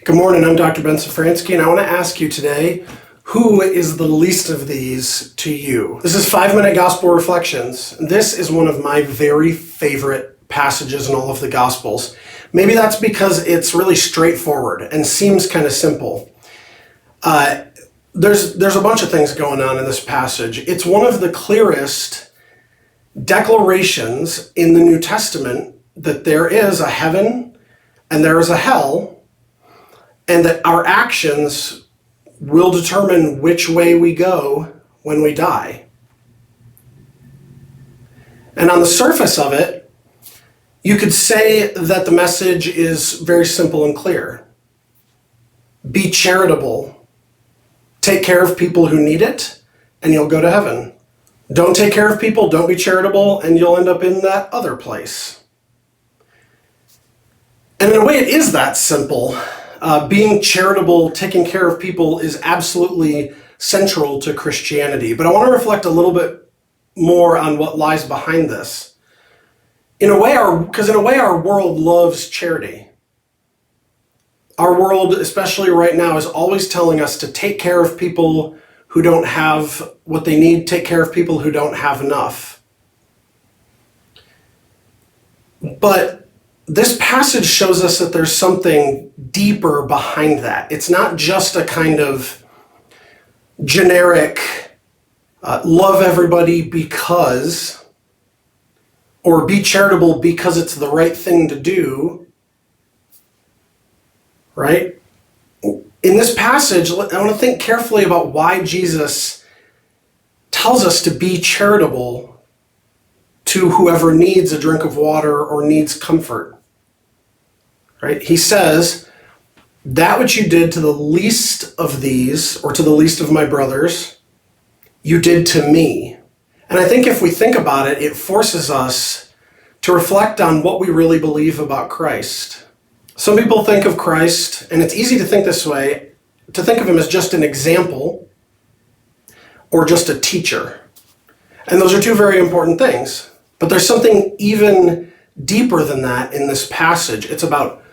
Good morning, I'm Dr. Ben Safransky, and I want to ask you today, who is the least of these to you? This is 5-Minute Gospel Reflections. This is one of my very favorite passages in all of the Gospels. Maybe that's because it's really straightforward and seems kind of simple. There's a bunch of things going on in this passage. It's one of the clearest declarations in the New Testament that there is a heaven and there is a hell, and that our actions will determine which way we go when we die. And on the surface of it, you could say that the message is very simple and clear. Be charitable. Take care of people who need it, and you'll go to heaven. Don't take care of people, don't be charitable, and you'll end up in that other place. And in a way, it is that simple. Being charitable, taking care of people is absolutely central to Christianity. But I want to reflect a little bit more on what lies behind this. In a way, our world loves charity. Our world, especially right now, is always telling us to take care of people who don't have what they need, take care of people who don't have enough. But this passage shows us that there's something deeper behind that. It's not just a kind of generic love everybody because, or be charitable because it's the right thing to do, right? In this passage, I want to think carefully about why Jesus tells us to be charitable to whoever needs a drink of water or needs comfort, right? He says, that which you did to the least of these, or to the least of my brothers, you did to me. And I think if we think about it, it forces us to reflect on what we really believe about Christ. Some people think of Christ, and it's easy to think this way, to think of him as just an example or just a teacher. And those are two very important things. But there's something even deeper than that in this passage. It's about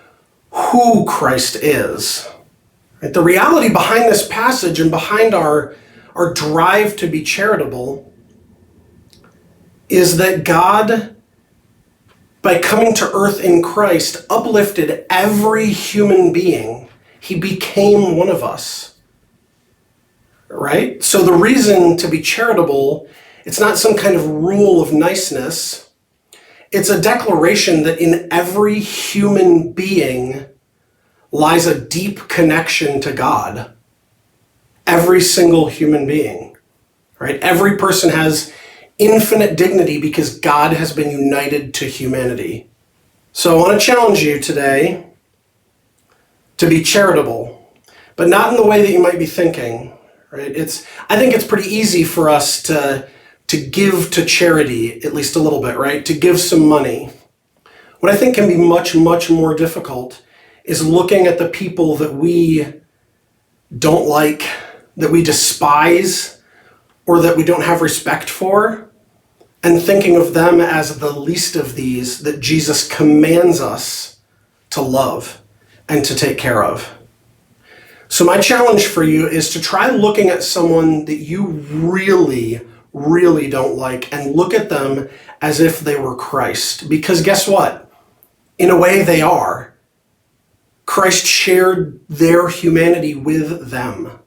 who Christ is. Right? The reality behind this passage and behind our drive to be charitable is that God, by coming to earth in Christ, uplifted every human being. He became one of us. Right? So the reason to be charitable, it's not some kind of rule of niceness. It's a declaration that in every human being lies a deep connection to God. Every single human being, right? Every person has infinite dignity because God has been united to humanity. So I want to challenge you today to be charitable, but not in the way that you might be thinking, right? I think it's pretty easy for us to give to charity, at least a little bit, right? To give some money. What I think can be much, much more difficult is looking at the people that we don't like, that we despise, or that we don't have respect for, and thinking of them as the least of these that Jesus commands us to love and to take care of. So my challenge for you is to try looking at someone that you really don't like and look at them as if they were Christ. Because guess what? In a way they are. Christ shared their humanity with them.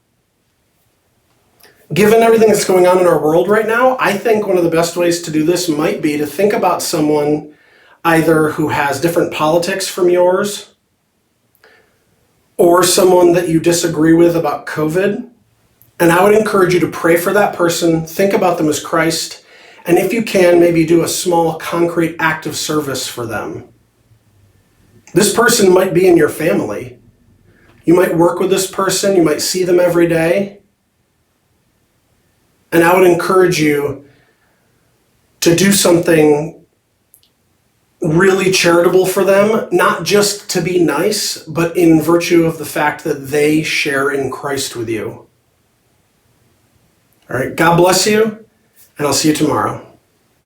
Given everything that's going on in our world right now, I think one of the best ways to do this might be to think about someone either who has different politics from yours, or someone that you disagree with about COVID. And I would encourage you to pray for that person, think about them as Christ, and if you can, maybe do a small concrete act of service for them. This person might be in your family. You might work with this person, you might see them every day. And I would encourage you to do something really charitable for them, not just to be nice, but in virtue of the fact that they share in Christ with you. All right, God bless you, and I'll see you tomorrow.